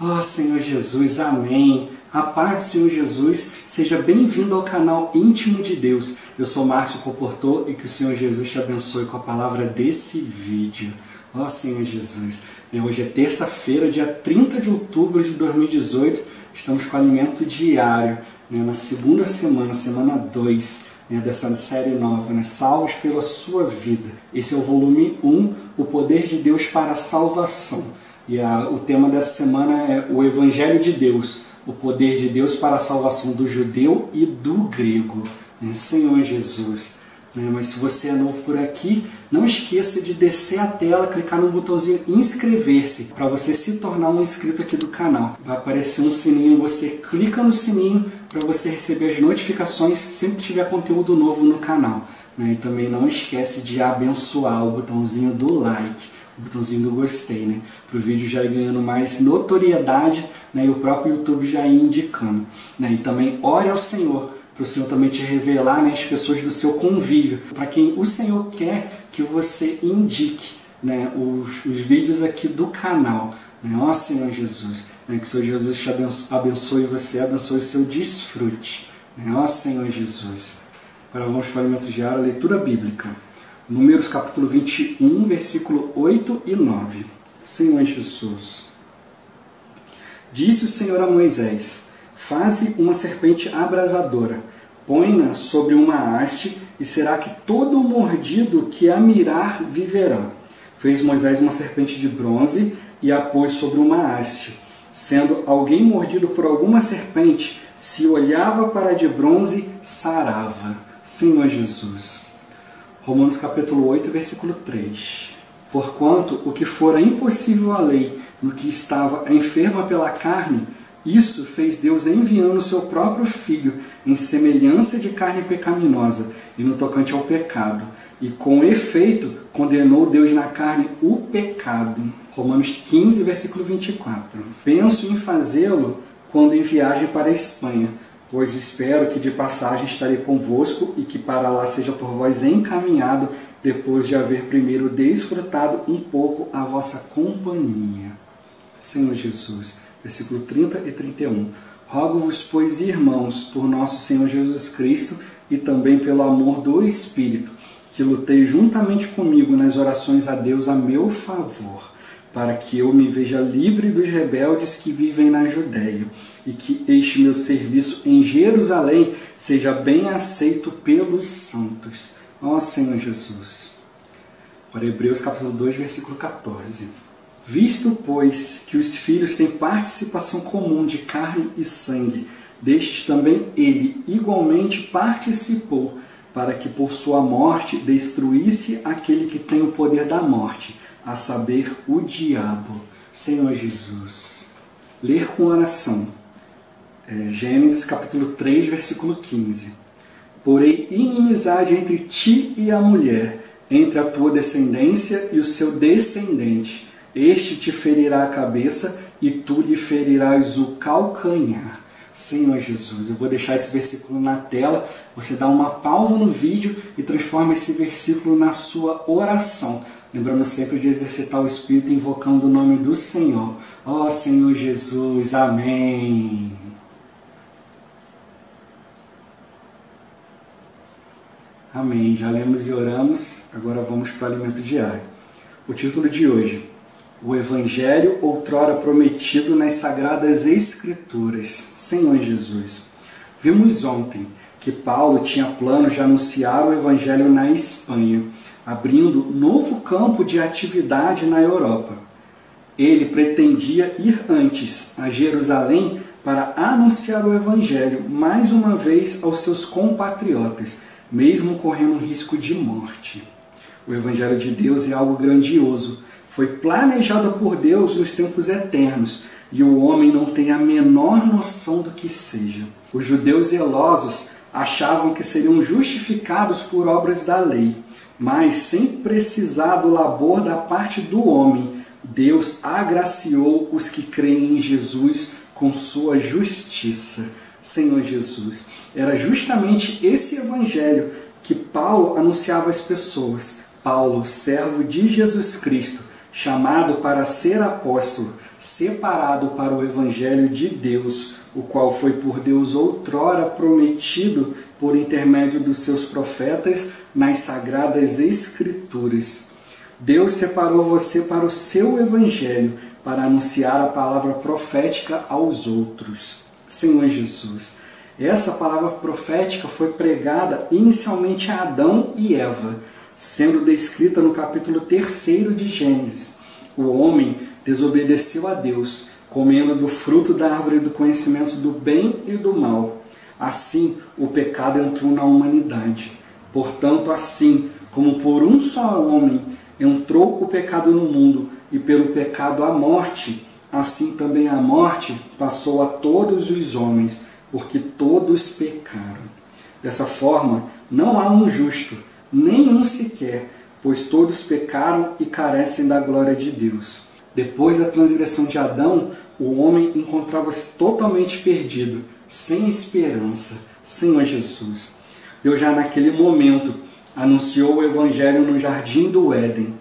Oh Senhor Jesus, amém. A paz do Senhor Jesus, seja bem-vindo ao canal Íntimo de Deus. Eu sou Márcio Comportor e que o Senhor Jesus te abençoe com a palavra desse vídeo. Oh Senhor Jesus, hoje é terça-feira, dia 30 de outubro de 2018, estamos com alimento diário, na segunda semana, semana 2, dessa série nova, Salvos pela Sua Vida. Esse é o volume 1, o poder de Deus para a salvação. E o tema dessa semana é o Evangelho de Deus, o poder de Deus para a salvação do judeu e do grego. Senhor Jesus. Mas se você é novo por aqui, não esqueça de descer a tela, clicar no botãozinho inscrever-se, para você se tornar um inscrito aqui do canal. Vai aparecer um sininho, você clica no sininho para você receber as notificações sempre que tiver conteúdo novo no canal. E também não esquece de abençoar o botãozinho do like, o botãozinho do gostei, para o vídeo já ir ganhando mais notoriedade, e o próprio YouTube já ir indicando. E também ore ao Senhor, para o Senhor também te revelar as pessoas do seu convívio, para quem o Senhor quer que você indique os vídeos aqui do canal. Ó Senhor Jesus, que o Senhor Jesus te abençoe você, abençoe o seu desfrute. Ó Senhor Jesus. Agora vamos para o alimento diário, a leitura bíblica. Números capítulo 21, versículo 8 e 9. Senhor Jesus. Disse o Senhor a Moisés: faze uma serpente abrasadora, põe-na sobre uma haste, e será que todo mordido que a mirar viverá. Fez Moisés uma serpente de bronze e a pôs sobre uma haste. Sendo alguém mordido por alguma serpente, se olhava para a de bronze, sarava. Senhor Jesus. Romanos capítulo 8, versículo 3. Porquanto o que fora impossível à lei, no que estava enferma pela carne, isso fez Deus enviando o seu próprio Filho em semelhança de carne pecaminosa e no tocante ao pecado. E com efeito condenou Deus na carne o pecado. Romanos 15, versículo 24. Penso em fazê-lo quando em viagem para a Espanha, pois espero que de passagem estarei convosco e que para lá seja por vós encaminhado, depois de haver primeiro desfrutado um pouco a vossa companhia. Senhor Jesus. Versículo 30 e 31. Rogo-vos, pois, irmãos, por nosso Senhor Jesus Cristo e também pelo amor do Espírito, que lutei juntamente comigo nas orações a Deus a meu favor, para que eu me veja livre dos rebeldes que vivem na Judéia, e que este meu serviço em Jerusalém seja bem aceito pelos santos. Ó Senhor Jesus. Para Hebreus capítulo 2, versículo 14. Visto, pois, que os filhos têm participação comum de carne e sangue, destes também ele igualmente participou, para que por sua morte destruísse aquele que tem o poder da morte, a saber, o diabo. Senhor Jesus. Ler com oração. Gênesis capítulo 3, versículo 15. Porém, inimizade entre ti e a mulher, entre a tua descendência e o seu descendente. Este te ferirá a cabeça e tu lhe ferirás o calcanhar. Senhor Jesus, eu vou deixar esse versículo na tela, você dá uma pausa no vídeo e transforma esse versículo na sua oração. Lembrando sempre de exercitar o Espírito invocando o nome do Senhor. Ó Senhor Jesus, amém. Amém, já lemos e oramos, agora vamos para o alimento diário. O título de hoje: o Evangelho outrora prometido nas Sagradas Escrituras. Senhor Jesus. Vimos ontem que Paulo tinha planos de anunciar o Evangelho na Espanha, abrindo novo campo de atividade na Europa. Ele pretendia ir antes a Jerusalém para anunciar o Evangelho mais uma vez aos seus compatriotas, mesmo correndo risco de morte. O Evangelho de Deus é algo grandioso. Foi planejado por Deus nos tempos eternos, e o homem não tem a menor noção do que seja. Os judeus zelosos achavam que seriam justificados por obras da lei, mas sem precisar do labor da parte do homem, Deus agraciou os que creem em Jesus com sua justiça. Senhor Jesus. Era justamente esse evangelho que Paulo anunciava às pessoas. Paulo, servo de Jesus Cristo, chamado para ser apóstolo, separado para o Evangelho de Deus, o qual foi por Deus outrora prometido por intermédio dos seus profetas nas Sagradas Escrituras. Deus separou você para o seu Evangelho, para anunciar a palavra profética aos outros. Senhor Jesus, essa palavra profética foi pregada inicialmente a Adão e Eva, sendo descrita no capítulo 3 de Gênesis. O homem desobedeceu a Deus, comendo do fruto da árvore do conhecimento do bem e do mal. Assim, o pecado entrou na humanidade. Portanto, assim como por um só homem entrou o pecado no mundo, e pelo pecado a morte, assim também a morte passou a todos os homens, porque todos pecaram. Dessa forma, não há um justo, nenhum sequer, pois todos pecaram e carecem da glória de Deus. Depois da transgressão de Adão, o homem encontrava-se totalmente perdido, sem esperança. Senhor Jesus, Deus já naquele momento anunciou o Evangelho no jardim do Éden.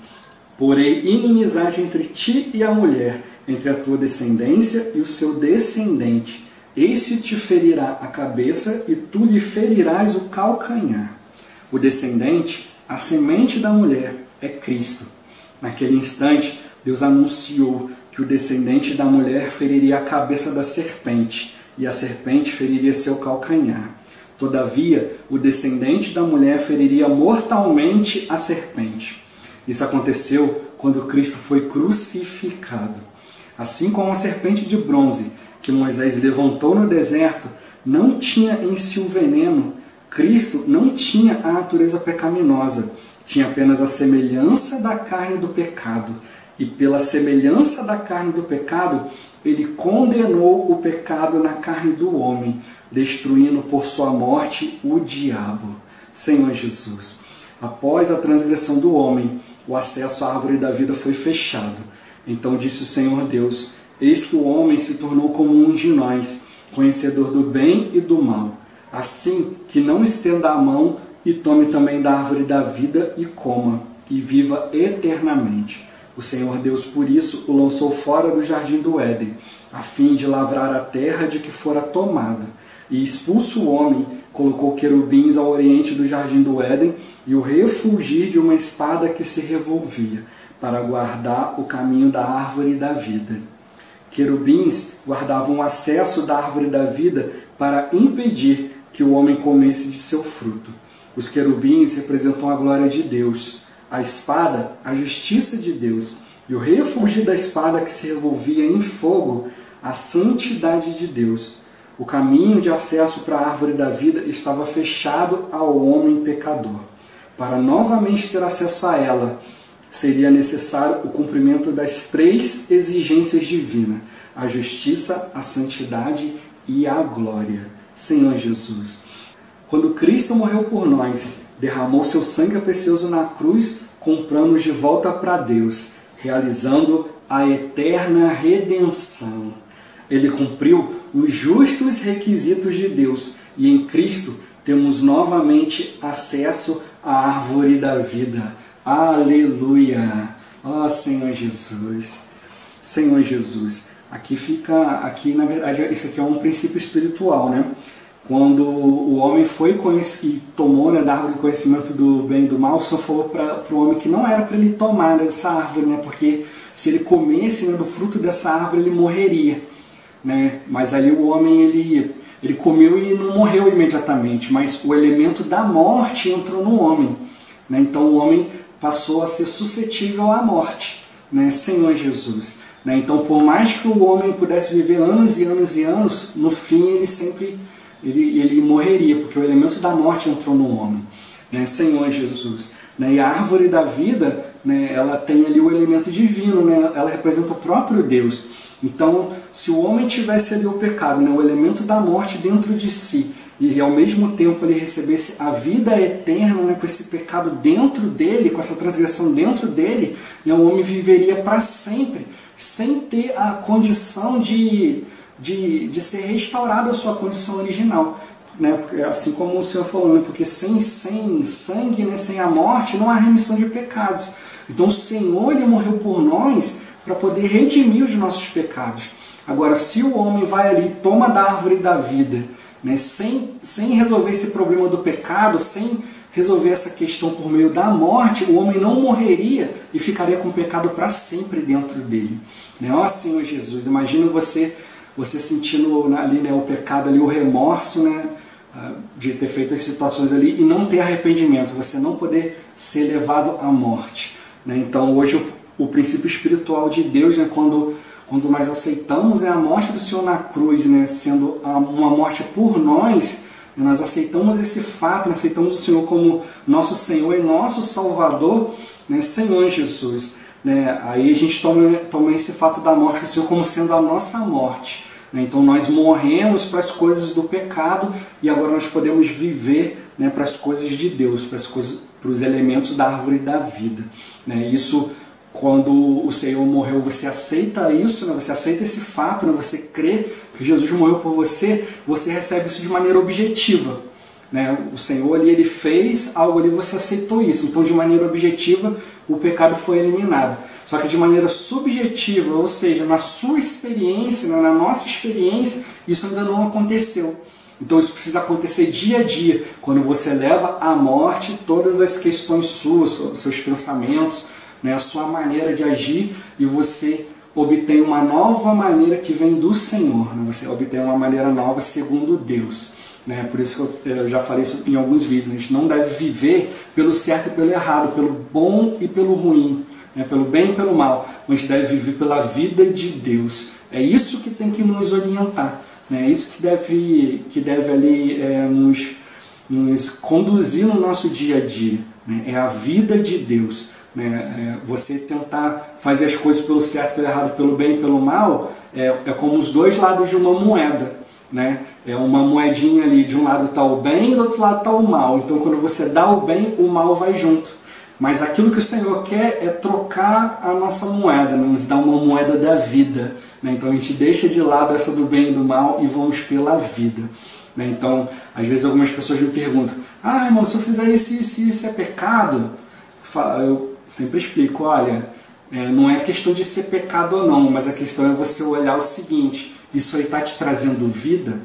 Porém, inimizade entre ti e a mulher, entre a tua descendência e o seu descendente. Esse te ferirá a cabeça e tu lhe ferirás o calcanhar. O descendente, a semente da mulher, é Cristo. Naquele instante, Deus anunciou que o descendente da mulher feriria a cabeça da serpente, e a serpente feriria seu calcanhar. Todavia, o descendente da mulher feriria mortalmente a serpente. Isso aconteceu quando Cristo foi crucificado. Assim como a serpente de bronze que Moisés levantou no deserto não tinha em si o veneno, Cristo não tinha a natureza pecaminosa, tinha apenas a semelhança da carne do pecado. E pela semelhança da carne do pecado, ele condenou o pecado na carne do homem, destruindo por sua morte o diabo. Senhor Jesus, após a transgressão do homem, o acesso à árvore da vida foi fechado. Então disse o Senhor Deus: eis que o homem se tornou como um de nós, conhecedor do bem e do mal. Assim que não estenda a mão e tome também da árvore da vida e coma, e viva eternamente. O Senhor Deus, por isso, o lançou fora do jardim do Éden, a fim de lavrar a terra de que fora tomada. E expulso o homem, colocou querubins ao oriente do jardim do Éden e o refulgir de uma espada que se revolvia, para guardar o caminho da árvore da vida. Querubins guardavam o acesso da árvore da vida para impedir que o homem comesse de seu fruto. Os querubins representam a glória de Deus, a espada, a justiça de Deus, e o refulgir da espada que se revolvia em fogo, a santidade de Deus. O caminho de acesso para a árvore da vida estava fechado ao homem pecador. Para novamente ter acesso a ela, seria necessário o cumprimento das 3 exigências divinas: a justiça, a santidade e a glória. Senhor Jesus, quando Cristo morreu por nós, derramou seu sangue precioso na cruz, comprando-nos de volta para Deus, realizando a eterna redenção. Ele cumpriu os justos requisitos de Deus e em Cristo temos novamente acesso à árvore da vida. Aleluia! Ó Senhor Jesus! Senhor Jesus, aqui na verdade, isso aqui é um princípio espiritual, né? Quando o homem foi e tomou, né, da árvore do conhecimento do bem e do mal, só falou para o homem que não era para ele tomar dessa árvore, né? Porque se ele comesse, né, do fruto dessa árvore, ele morreria, né? Mas ali o homem ele comeu e não morreu imediatamente, mas o elemento da morte entrou no homem, né? Então o homem passou a ser suscetível à morte, né? Senhor Jesus, né? Então, por mais que o homem pudesse viver anos e anos e anos, no fim ele morreria, porque o elemento da morte entrou no homem, né? Senhor Jesus, né? E a árvore da vida, né, ela tem ali o elemento divino, né? Ela representa o próprio Deus. Então, se o homem tivesse ali o pecado, né, o elemento da morte dentro de si, e ao mesmo tempo ele recebesse a vida eterna, né, com esse pecado dentro dele, com essa transgressão dentro dele, né, o homem viveria para sempre, sem ter a condição de ser restaurado à sua condição original, né? Assim como o Senhor falou, né? Porque sem sangue, né? Sem a morte, não há remissão de pecados. Então o Senhor, ele morreu por nós para poder redimir os nossos pecados. Agora, se o homem vai ali e toma da árvore da vida, né, sem resolver esse problema do pecado, sem resolver essa questão por meio da morte, o homem não morreria e ficaria com o pecado para sempre dentro dele. Né? Ó Senhor Jesus, imagina você sentindo ali, né, o pecado, ali, o remorso, né, de ter feito as situações ali e não ter arrependimento, você não poder ser levado à morte. Né? Então hoje o princípio espiritual de Deus, né, quando nós aceitamos a morte do Senhor na cruz, né, sendo uma morte por nós, nós aceitamos esse fato, nós aceitamos o Senhor como nosso Senhor e nosso Salvador, né, Senhor Jesus. Né, aí a gente toma esse fato da morte do Senhor como sendo a nossa morte. Né, então nós morremos para as coisas do pecado e agora nós podemos viver, né, para as coisas de Deus, para os elementos da árvore da vida. Né, isso, quando o Senhor morreu, você aceita isso, né, você aceita esse fato, né, você crê que Jesus morreu por você, você recebe isso de maneira objetiva. Né? O Senhor ali, ele fez algo ali, você aceitou isso. Então, de maneira objetiva, o pecado foi eliminado. Só que de maneira subjetiva, ou seja, na sua experiência, né, na nossa experiência, isso ainda não aconteceu. Então isso precisa acontecer dia a dia, quando você leva à morte todas as questões suas, os seus pensamentos, né, a sua maneira de agir, e você obtém uma nova maneira que vem do Senhor. Né? Você obtém uma maneira nova segundo Deus. Né? Por isso que eu já falei isso em alguns vídeos. Né? A gente não deve viver pelo certo e pelo errado, pelo bom e pelo ruim, né? Pelo bem e pelo mal. A gente deve viver pela vida de Deus. É isso que tem que nos orientar. Né? É isso que deve ali nos conduzir no nosso dia a dia. Né? É a vida de Deus. Né? Você tentar fazer as coisas pelo certo, pelo errado, pelo bem e pelo mal, é como os dois lados de uma moeda. Né? É uma moedinha ali, de um lado está o bem e do outro lado está o mal. Então quando você dá o bem, o mal vai junto. Mas aquilo que o Senhor quer é trocar a nossa moeda, né? Nos dar uma moeda da vida. Né? Então a gente deixa de lado essa do bem e do mal e vamos pela vida. Né? Então, às vezes algumas pessoas me perguntam: ah, irmão, se eu fizer isso é pecado? Eu sempre explico: olha, não é questão de ser pecado ou não, mas a questão é você olhar o seguinte: isso aí está te trazendo vida?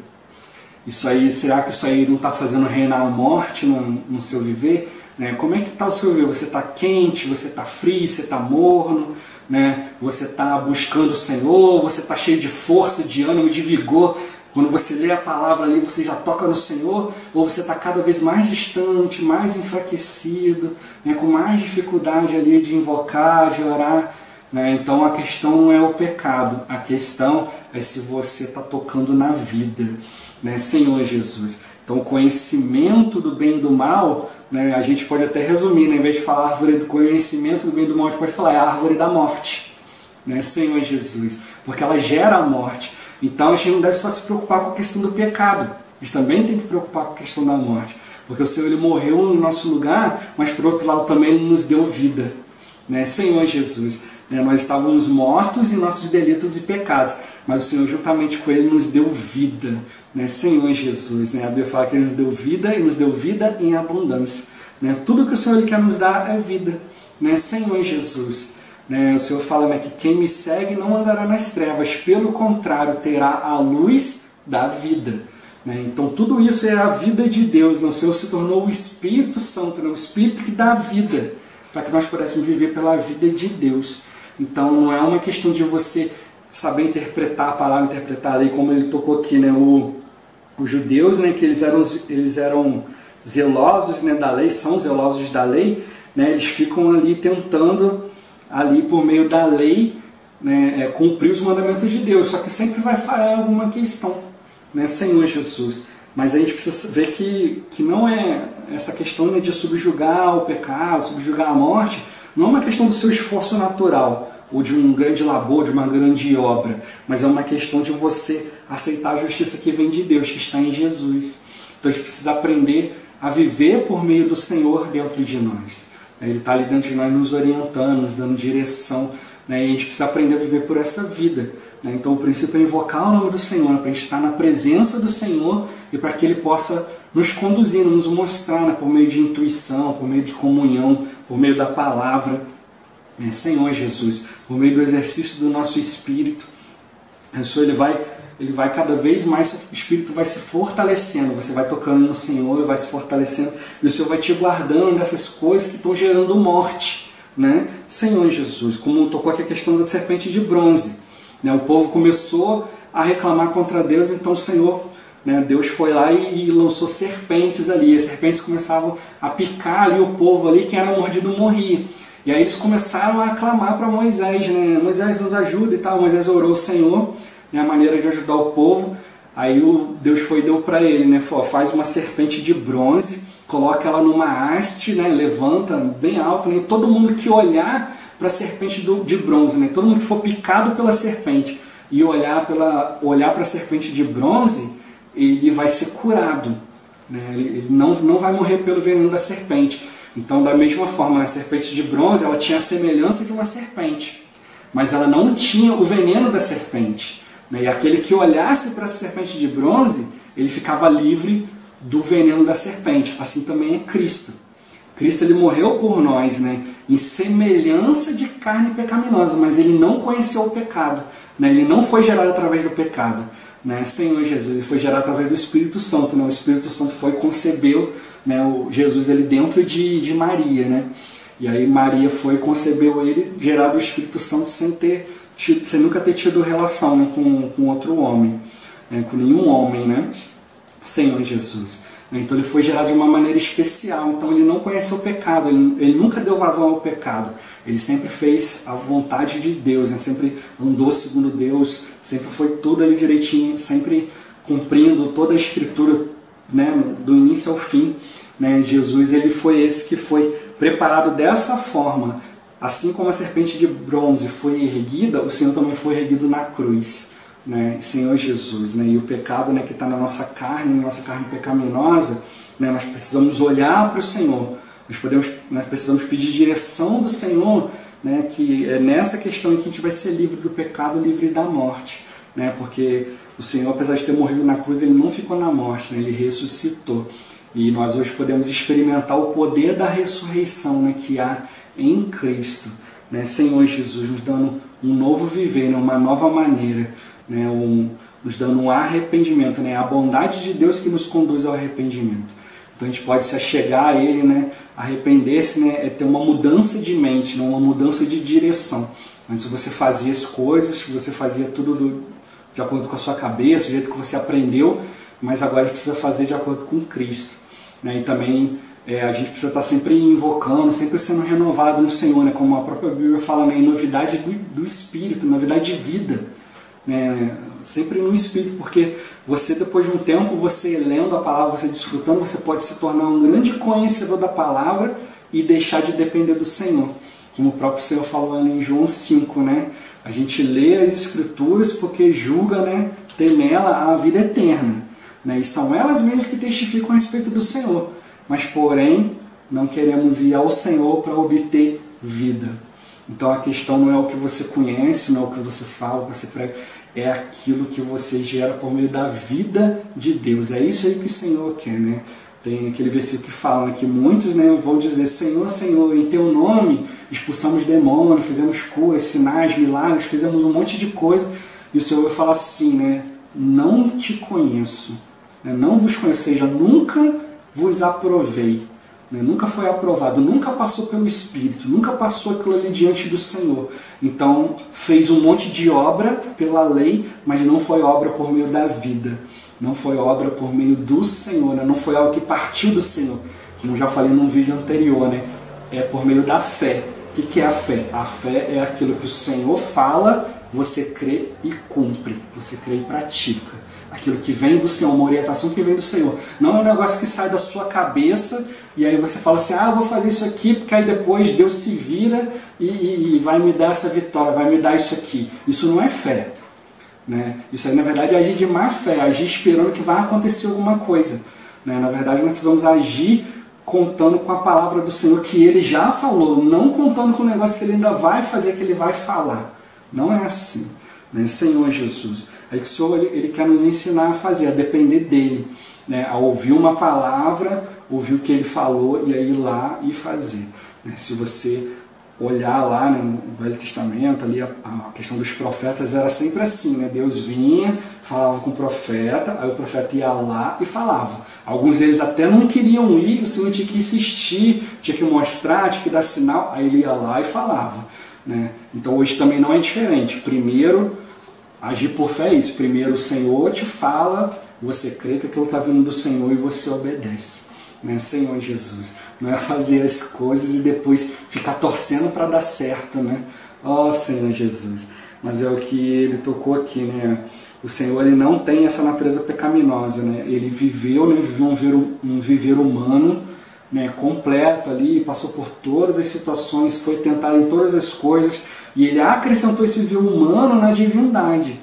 Será que isso aí não está fazendo reinar a morte no seu viver? Né? Como é que está o seu viver? Você está quente, você está frio, você está morno, né? Você está buscando o Senhor, você está cheio de força, de ânimo, de vigor. Quando você lê a palavra ali, você já toca no Senhor, ou você está cada vez mais distante, mais enfraquecido, né? Com mais dificuldade ali de invocar, de orar. Né? Então a questão não é o pecado, a questão é se você está tocando na vida, né? Senhor Jesus. Então o conhecimento do bem e do mal, né, a gente pode até resumir, né? Em vez de falar árvore do conhecimento do bem e do mal, a gente pode falar a árvore da morte, né? Senhor Jesus, porque ela gera a morte. Então a gente não deve só se preocupar com a questão do pecado, a gente também tem que preocupar com a questão da morte, porque o Senhor, ele morreu no nosso lugar, mas por outro lado também ele nos deu vida, né? Senhor Jesus, né? Nós estávamos mortos em nossos delitos e pecados, mas o Senhor juntamente com ele nos deu vida, né? Senhor Jesus, né? A Bíblia fala que ele nos deu vida e nos deu vida em abundância, né? Tudo que o Senhor, ele quer nos dar é vida, né? Senhor Jesus, né? O Senhor fala, né, que quem me segue não andará nas trevas, pelo contrário, terá a luz da vida. Né? Então tudo isso é a vida de Deus, né? O Senhor se tornou o Espírito Santo, né? O Espírito que dá vida, para que nós pudéssemos viver pela vida de Deus. Então não é uma questão de você saber interpretar a palavra, interpretar a lei, como ele tocou aqui, né? Os judeus, né, que eles eram zelosos, né, da lei, são zelosos da lei, né? Eles ficam ali tentando, ali por meio da lei, né, cumprir os mandamentos de Deus, só que sempre vai falhar alguma questão, né? Senhor Jesus. Mas a gente precisa ver que não é essa questão, né, de subjugar o pecado, subjugar a morte, não é uma questão do seu esforço natural, ou de um grande labor, de uma grande obra, mas é uma questão de você aceitar a justiça que vem de Deus, que está em Jesus. Então a gente precisa aprender a viver por meio do Senhor dentro de nós. Ele está ali dentro de nós nos orientando, nos dando direção, né? E a gente precisa aprender a viver por essa vida. Né? Então o princípio é invocar o nome do Senhor, para a gente estar na presença do Senhor e para que Ele possa nos conduzir, nos mostrar, né? Por meio de intuição, por meio de comunhão, por meio da palavra. Senhor Jesus, por meio do exercício do nosso espírito, o Senhor ele vai cada vez mais, o espírito vai se fortalecendo, você vai tocando no Senhor, vai se fortalecendo, e o Senhor vai te guardando dessas coisas que estão gerando morte, Senhor Jesus, como tocou aqui a questão da serpente de bronze, o povo começou a reclamar contra Deus, então o Senhor, Deus foi lá e lançou serpentes ali, as serpentes começavam a picar ali o povo ali, quem era mordido morria. E aí eles começaram a clamar para Moisés, Moisés nos ajuda e tal. Moisés orou ao Senhor, a maneira de ajudar o povo. Aí Deus foi e deu para ele, falou, faz uma serpente de bronze, coloca ela numa haste, levanta bem alto, e todo mundo que olhar para a serpente de bronze, todo mundo que for picado pela serpente e olhar para a serpente de bronze, ele vai ser curado, ele não vai morrer pelo veneno da serpente. Então, da mesma forma, a serpente de bronze ela tinha a semelhança de uma serpente, mas ela não tinha o veneno da serpente. E aquele que olhasse para a serpente de bronze, ele ficava livre do veneno da serpente. Assim também é Cristo. Cristo ele morreu por nós, em semelhança de carne pecaminosa, mas ele não conheceu o pecado. Ele não foi gerado através do pecado. Senhor Jesus, ele foi gerado através do Espírito Santo. O Espírito Santo foi concebeu o Jesus ele dentro de Maria, e aí Maria foi concebeu ele, gerado o Espírito Santo sem nunca ter tido relação com outro homem, com nenhum homem, Senhor Jesus. Então ele foi gerado de uma maneira especial, então ele não conheceu o pecado, ele nunca deu vazão ao pecado, ele sempre fez a vontade de Deus, sempre andou segundo Deus, sempre foi tudo ali direitinho, sempre cumprindo toda a Escritura, do início ao fim. Jesus ele foi esse que foi preparado dessa forma, assim como a serpente de bronze foi erguida, o Senhor também foi erguido na cruz, Senhor Jesus, e o pecado que está na nossa carne pecaminosa, nós precisamos olhar para o Senhor, nós precisamos pedir direção do Senhor, que é nessa questão em que a gente vai ser livre do pecado, livre da morte, porque o Senhor, apesar de ter morrido na cruz, ele não ficou na morte, ele ressuscitou. E nós hoje podemos experimentar o poder da ressurreição que há em Cristo. Senhor Jesus, nos dando um novo viver, uma nova maneira, nos dando um arrependimento, a bondade de Deus que nos conduz ao arrependimento. Então a gente pode se achegar a Ele, arrepender-se, é ter uma mudança de mente, uma mudança de direção. Antes você fazia as coisas, você fazia tudo de acordo com a sua cabeça, do jeito que você aprendeu, mas agora a gente precisa fazer de acordo com Cristo. E também a gente precisa estar sempre invocando, sempre sendo renovado no Senhor, como a própria Bíblia fala, em novidade do Espírito, novidade de vida. Sempre no Espírito, porque você, depois de um tempo, você lendo a palavra, você desfrutando, você pode se tornar um grande conhecedor da palavra e deixar de depender do Senhor. Como o próprio Senhor falou ali em João 5, a gente lê as Escrituras porque julga, ter nela a vida eterna. E são elas mesmas que testificam a respeito do Senhor. Mas, porém, não queremos ir ao Senhor para obter vida. Então a questão não é o que você conhece, não é o que você fala, o que você prega, é aquilo que você gera por meio da vida de Deus. É isso aí que o Senhor quer, Tem aquele versículo que fala que muitos vão dizer, Senhor, Senhor, em Teu nome expulsamos demônios, fizemos curas, sinais, milagres, fizemos um monte de coisa. E o Senhor vai falar assim, não te conheço, não vos conheço, ou seja, nunca vos aprovei, nunca foi aprovado, nunca passou pelo Espírito, nunca passou aquilo ali diante do Senhor. Então fez um monte de obra pela lei, mas não foi obra por meio da vida, não foi obra por meio do Senhor, não foi algo que partiu do Senhor, como já falei num vídeo anterior, é por meio da fé. O que é a fé? A fé é aquilo que o Senhor fala, você crê e cumpre, você crê e pratica. Aquilo que vem do Senhor, uma orientação que vem do Senhor. Não é um negócio que sai da sua cabeça e aí você fala assim, eu vou fazer isso aqui porque aí depois Deus se vira e vai me dar essa vitória, vai me dar isso aqui. Isso não é fé. Isso aí na verdade é agir de má fé, agir esperando que vai acontecer alguma coisa. Na verdade nós precisamos agir contando com a palavra do Senhor que Ele já falou, não contando com o negócio que Ele ainda vai fazer, que Ele vai falar. Não é assim. Senhor Jesus. É que o Senhor ele quer nos ensinar a fazer, a depender dEle. A ouvir uma palavra, ouvir o que Ele falou e aí ir lá e fazer. Se você olhar lá no Velho Testamento, ali a questão dos profetas era sempre assim, né? Deus vinha, falava com o profeta, aí o profeta ia lá e falava. Alguns deles até não queriam ir, o Senhor tinha que insistir, tinha que mostrar, tinha que dar sinal, aí ele ia lá e falava, né? Então hoje também não é diferente. Primeiro, agir por fé é isso. Primeiro o Senhor te fala, você crê que aquilo está vindo do Senhor e você obedece. Né, Senhor Jesus, não é fazer as coisas e depois ficar torcendo para dar certo, né? Ó Senhor Jesus, mas é o que ele tocou aqui, né? O Senhor, ele não tem essa natureza pecaminosa, né? Ele viveu, né? Viveu um viver humano, né? Completo ali, passou por todas as situações, foi tentado em todas as coisas e ele acrescentou esse viver humano na divindade.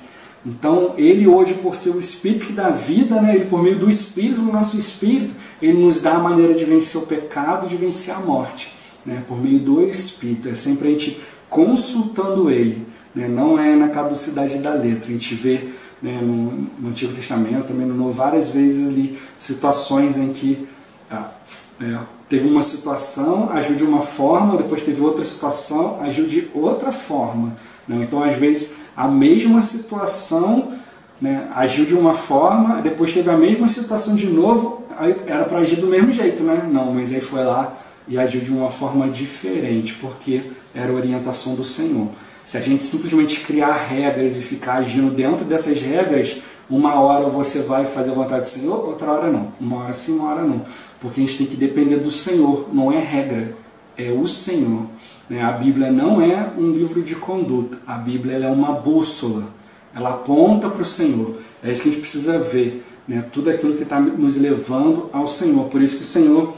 Então, ele hoje, por ser o Espírito que dá vida, né, ele por meio do Espírito, do nosso Espírito, ele nos dá a maneira de vencer o pecado, de vencer a morte, né, por meio do Espírito. É sempre a gente consultando ele, né, não é na caducidade da letra. A gente vê, né, no Antigo Testamento, também no Novo, várias vezes ali, situações em que teve uma situação, agiu de uma forma, depois teve outra situação, agiu de outra forma. Né? Então, às vezes, a mesma situação, né, agiu de uma forma, depois teve a mesma situação de novo, aí era para agir do mesmo jeito, né? Não, mas aí foi lá e agiu de uma forma diferente, porque era a orientação do Senhor. Se a gente simplesmente criar regras e ficar agindo dentro dessas regras, uma hora você vai fazer a vontade do Senhor, outra hora não. Uma hora sim, uma hora não. Porque a gente tem que depender do Senhor, não é regra, é o Senhor. A Bíblia não é um livro de conduta, a Bíblia é uma bússola, ela aponta para o Senhor. É isso que a gente precisa ver, né? Tudo aquilo que está nos levando ao Senhor. Por isso que o Senhor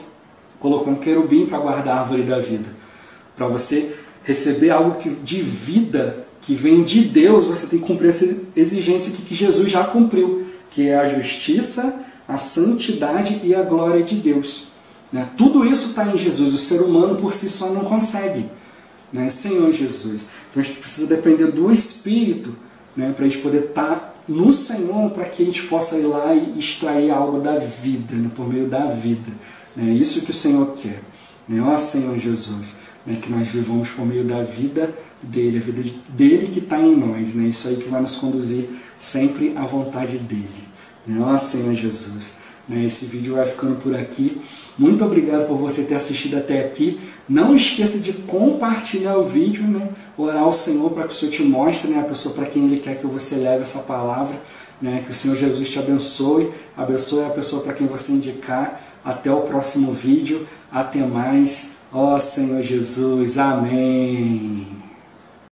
colocou um querubim para guardar a árvore da vida. Para você receber algo de vida que vem de Deus, você tem que cumprir essa exigência que Jesus já cumpriu, que é a justiça, a santidade e a glória de Deus. Tudo isso está em Jesus, o ser humano por si só não consegue. Senhor Jesus. Então a gente precisa depender do Espírito, né, para a gente poder estar no Senhor, para que a gente possa ir lá e extrair algo da vida, né, por meio da vida. É isso que o Senhor quer. Ó Senhor Jesus, né, que nós vivamos por meio da vida dele, a vida dele que está em nós. Né, isso aí que vai nos conduzir sempre à vontade dele. Ó Senhor Jesus. Esse vídeo vai ficando por aqui. Muito obrigado por você ter assistido até aqui. Não esqueça de compartilhar o vídeo, né? Orar ao Senhor para que o Senhor te mostre, né, a pessoa para quem Ele quer que você leve essa palavra. Né? Que o Senhor Jesus te abençoe a pessoa para quem você indicar. Até o próximo vídeo. Até mais. Ó Senhor Jesus. Amém.